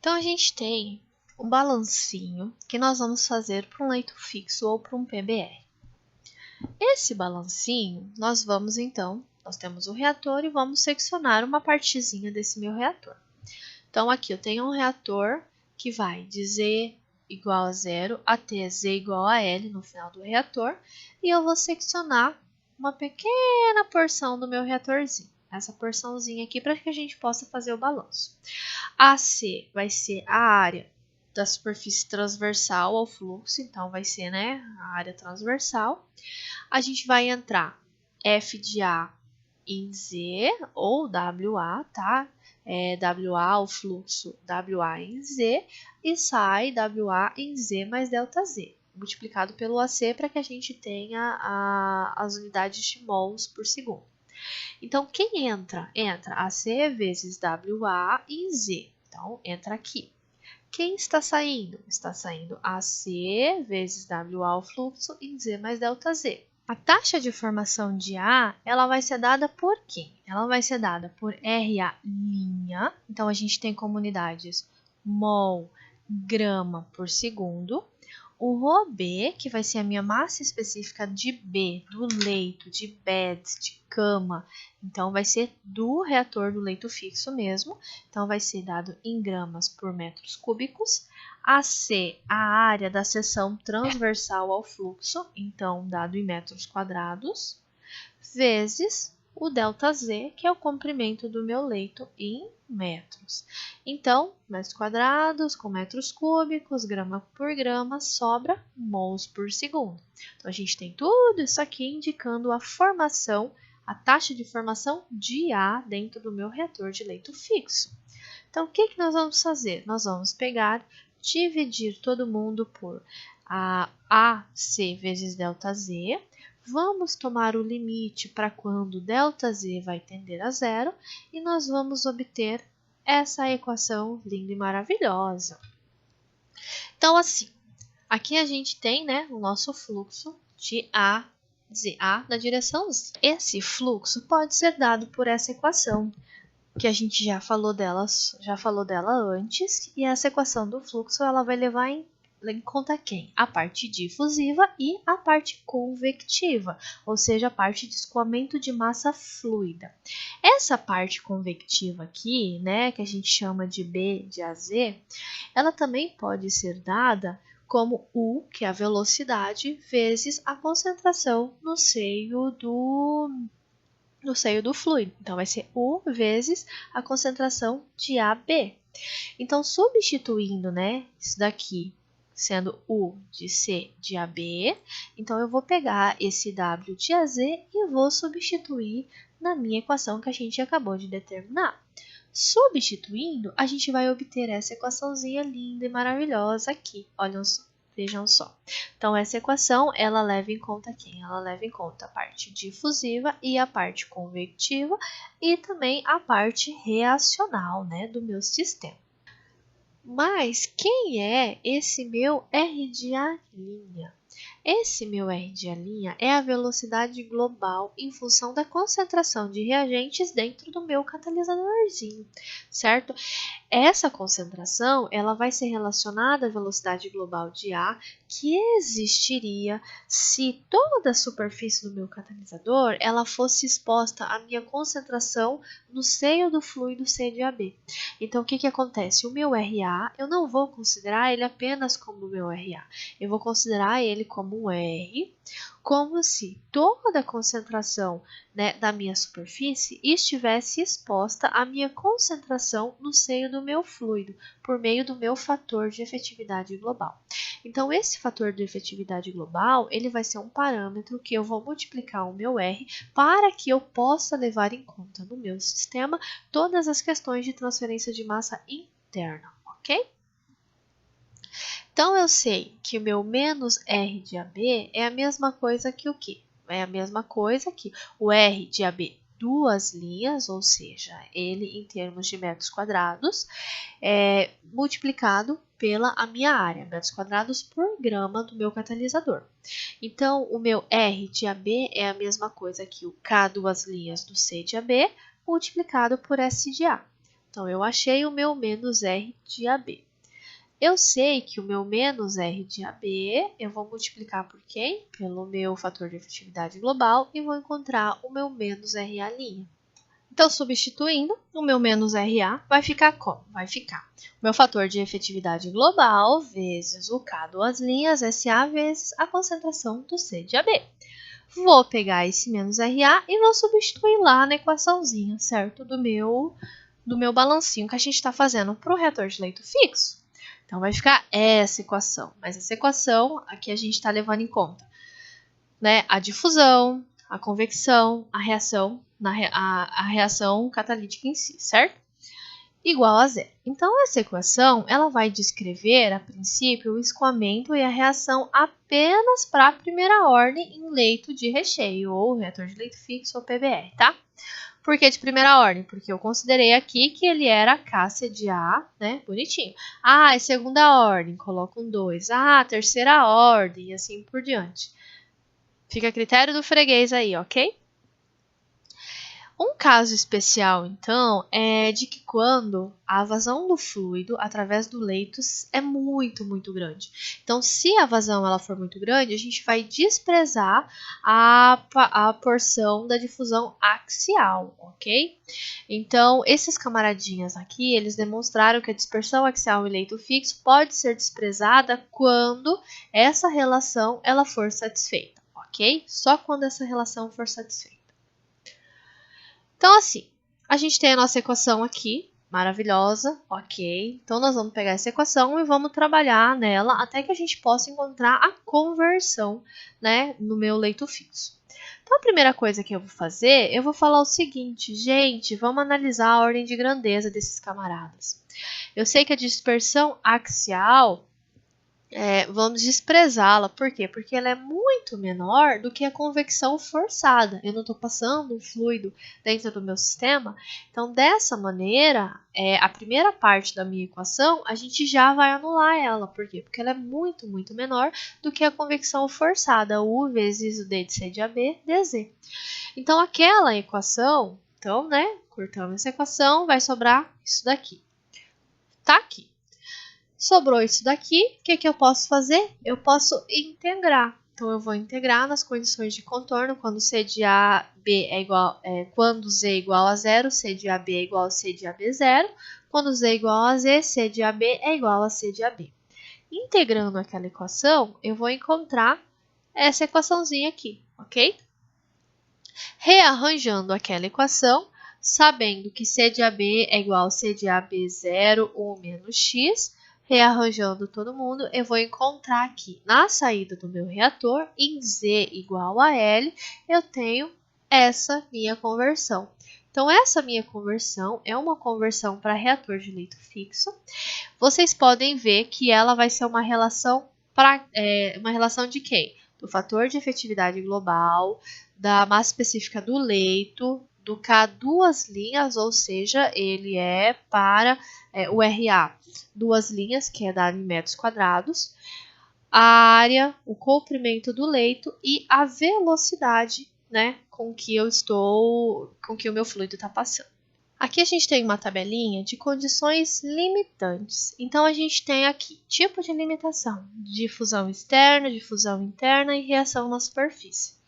Então, a gente tem o balancinho que nós vamos fazer para um leito fixo ou para um PBR. Esse balancinho, nós temos o reator e vamos seccionar uma partezinha desse meu reator. Então, aqui eu tenho um reator que vai de Z igual a 0 até Z igual a L no final do reator, e eu vou seccionar uma pequena porção do meu reatorzinho. Essa porçãozinha aqui para que a gente possa fazer o balanço. AC vai ser a área da superfície transversal ao fluxo, então vai ser, né, a área transversal. A gente vai entrar F de A em Z ou WA, tá? WA, o fluxo WA em Z, e sai WA em Z mais ΔZ, multiplicado pelo AC para que a gente tenha as unidades de mols por segundo. Então, quem entra? Entra AC vezes WA em Z. Então, entra aqui. Quem está saindo? Está saindo AC vezes WA o fluxo em Z mais ΔZ. A taxa de formação de A, ela vai ser dada por quem? Ela vai ser dada por RA'. Então, a gente tem como unidades mol, grama por segundo. O ρB, que vai ser a minha massa específica de B, do leito, de bed, de cama. Então, vai ser do reator do leito fixo mesmo. Então, vai ser dado em gramas por metros cúbicos. AC, a área da seção transversal ao fluxo, então dado em metros quadrados, vezes o ΔZ, que é o comprimento do meu leito em metros. Então, metros quadrados com metros cúbicos, grama por grama, sobra mols por segundo. Então, a gente tem tudo isso aqui indicando a formação, a taxa de formação de A dentro do meu reator de leito fixo. Então, o que nós vamos fazer? Nós vamos pegar, dividir todo mundo por AC vezes ΔZ. Vamos tomar o limite para quando ΔZ vai tender a zero e nós vamos obter essa equação linda e maravilhosa. Então, assim, aqui a gente tem, né, o nosso fluxo de A na direção Z. Esse fluxo pode ser dado por essa equação, que a gente já falou dela antes, e essa equação do fluxo ela vai levar em conta quem? A parte difusiva e a parte convectiva, ou seja, a parte de escoamento de massa fluida. Essa parte convectiva aqui, né, que a gente chama de B de AZ, ela também pode ser dada como U, que é a velocidade, vezes a concentração no seio do fluido. Então, vai ser U vezes a concentração de AB. Então, substituindo, né, isso daqui sendo U de C de AB, então eu vou pegar esse W de AZ e vou substituir na minha equação que a gente acabou de determinar. Substituindo, a gente vai obter essa equaçãozinha linda e maravilhosa aqui. Olha só. Vejam só. Então, essa equação, ela leva em conta quem? Ela leva em conta a parte difusiva e a parte convectiva e também a parte reacional, né, do meu sistema. Mas quem é esse meu R de A'? Esse meu R de A' é a velocidade global em função da concentração de reagentes dentro do meu catalisadorzinho, certo? Essa concentração ela vai ser relacionada à velocidade global de A, que existiria se toda a superfície do meu catalisador ela fosse exposta à minha concentração no seio do fluido C de AB. Então, o que acontece? O meu RA, eu não vou considerar ele apenas como o meu RA. Eu vou considerar ele como um R, como se toda a concentração, né, da minha superfície estivesse exposta à minha concentração no seio do meu fluido, por meio do meu fator de efetividade global. Então, esse fator de efetividade global, ele vai ser um parâmetro que eu vou multiplicar o meu R para que eu possa levar em conta no meu sistema todas as questões de transferência de massa interna, ok? Então, eu sei que o meu menos R de AB é a mesma coisa que o quê? É a mesma coisa que o R de AB duas linhas, ou seja, ele em termos de metros quadrados, multiplicado pela a minha área, metros quadrados por grama do meu catalisador. Então, o meu R de AB é a mesma coisa que o K duas linhas do C de AB, multiplicado por S de A. Então, eu achei o meu menos R de AB. Eu sei que o meu menos R de AB, eu vou multiplicar por quem? Pelo meu fator de efetividade global e vou encontrar o meu menos RA'. Então, substituindo, o meu menos RA vai ficar como? Vai ficar o meu fator de efetividade global vezes o K duas linhas SA vezes a concentração do C de AB. Vou pegar esse menos RA e vou substituir lá na equaçãozinha, certo? Do meu balancinho que a gente está fazendo para o reator de leito fixo. Então, vai ficar essa equação. Mas essa equação aqui a gente está levando em conta, né, a difusão, a convecção, a reação, a reação catalítica em si, certo? Igual a zero. Então, essa equação ela vai descrever, a princípio, o escoamento e a reação apenas para a primeira ordem em leito de recheio, ou reator de leito fixo, ou PBR, tá? Por que de primeira ordem? Porque eu considerei aqui que ele era K de A, né? Bonitinho. Ah, é segunda ordem, coloco um 2. Ah, terceira ordem, e assim por diante. Fica a critério do freguês aí, ok? Um caso especial, então, é de que quando a vazão do fluido através do leito é muito, muito grande. Então, se a vazão ela for muito grande, a gente vai desprezar a porção da difusão axial, ok? Então, esses camaradinhas aqui, eles demonstraram que a dispersão axial em leito fixo pode ser desprezada quando essa relação ela for satisfeita, ok? Só quando essa relação for satisfeita. Então, assim, a gente tem a nossa equação aqui, maravilhosa, ok? Então, nós vamos pegar essa equação e vamos trabalhar nela até que a gente possa encontrar a conversão, né, no meu leito fixo. Então, a primeira coisa que eu vou fazer, eu vou falar o seguinte, gente, vamos analisar a ordem de grandeza desses camaradas. Eu sei que a dispersão axial, vamos desprezá-la. Por quê? Porque ela é muito menor do que a convecção forçada. Eu não estou passando um fluido dentro do meu sistema. Então, dessa maneira, a primeira parte da minha equação, a gente já vai anular ela. Por quê? Porque ela é muito, muito menor do que a convecção forçada. U vezes o D de C de AB, dz. Então, aquela equação, então, né, cortamos essa equação, vai sobrar isso daqui. Tá aqui. Sobrou isso daqui, o que eu posso fazer? Eu posso integrar. Então, eu vou integrar nas condições de contorno, quando C de AB é igual, quando Z é igual a zero, C de AB é igual a C de AB zero. Quando Z é igual a Z, C de AB é igual a C de AB. Integrando aquela equação, eu vou encontrar essa equaçãozinha aqui, ok? Rearranjando aquela equação, sabendo que C de AB é igual a C de AB zero ou menos X, rearranjando todo mundo, eu vou encontrar aqui na saída do meu reator, em Z igual a L, eu tenho essa minha conversão. Então, essa minha conversão é uma conversão para reator de leito fixo. Vocês podem ver que ela vai ser uma relação de quem? Do fator de efetividade global, da massa específica do leito, do K duas linhas, ou seja, ele é para o RA duas linhas, que é dado em metros quadrados, a área, o comprimento do leito e a velocidade, né, com que o meu fluido está passando. Aqui a gente tem uma tabelinha de condições limitantes. Então, a gente tem aqui tipo de limitação, difusão externa, difusão interna e reação na superfície.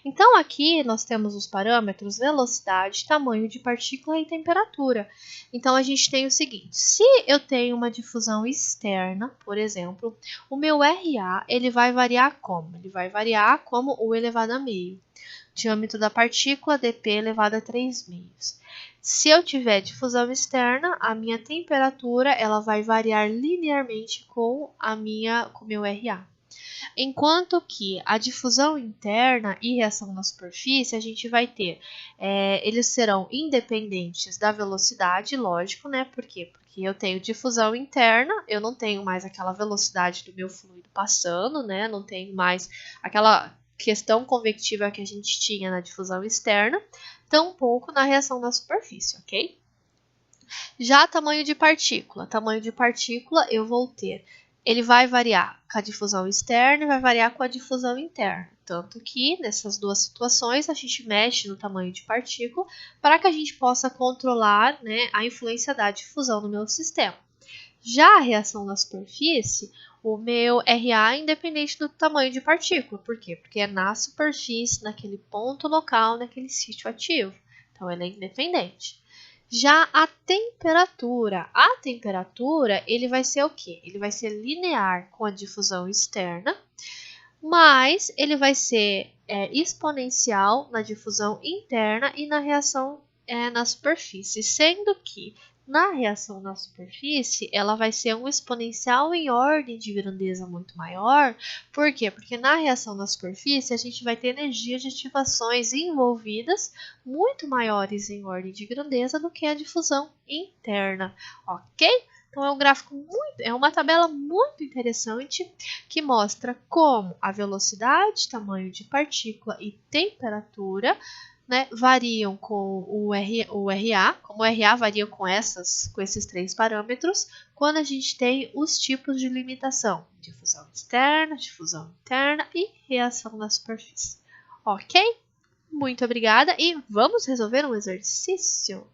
Então, aqui nós temos os parâmetros velocidade, tamanho de partícula e temperatura. Então, a gente tem o seguinte, se eu tenho uma difusão externa, por exemplo, o meu RA ele vai variar como? Ele vai variar como U elevado a meio. Diâmetro da partícula, dp elevado a 3 meios. Se eu tiver difusão externa, a minha temperatura ela vai variar linearmente com o meu RA. Enquanto que a difusão interna e reação na superfície, a gente vai ter, eles serão independentes da velocidade, lógico, né? Por quê? Porque eu tenho difusão interna, eu não tenho mais aquela velocidade do meu fluido passando, né? Não tenho mais aquela questão convectiva que a gente tinha na difusão externa, tampouco na reação na superfície, ok? Já tamanho de partícula eu vou ter ele vai variar com a difusão externa e vai variar com a difusão interna. Tanto que, nessas duas situações, a gente mexe no tamanho de partícula para que a gente possa controlar, né, a influência da difusão no meu sistema. Já a reação na superfície, o meu RA é independente do tamanho de partícula. Por quê? Porque é na superfície, naquele ponto local, naquele sítio ativo. Então, ele é independente. Já a temperatura ele vai ser o quê? Ele vai ser linear com a difusão externa, mas ele vai ser exponencial na difusão interna e na reação na superfície, sendo que na reação na superfície ela vai ser um exponencial em ordem de grandeza muito maior. Por quê? Porque na reação na superfície a gente vai ter energia de ativações envolvidas muito maiores em ordem de grandeza do que a difusão interna, ok? Então é uma tabela muito interessante que mostra como a velocidade, tamanho de partícula e temperatura, né, variam com o RA, como o RA varia com esses três parâmetros, quando a gente tem os tipos de limitação: difusão externa, difusão interna e reação na superfície. Ok? Muito obrigada e vamos resolver um exercício?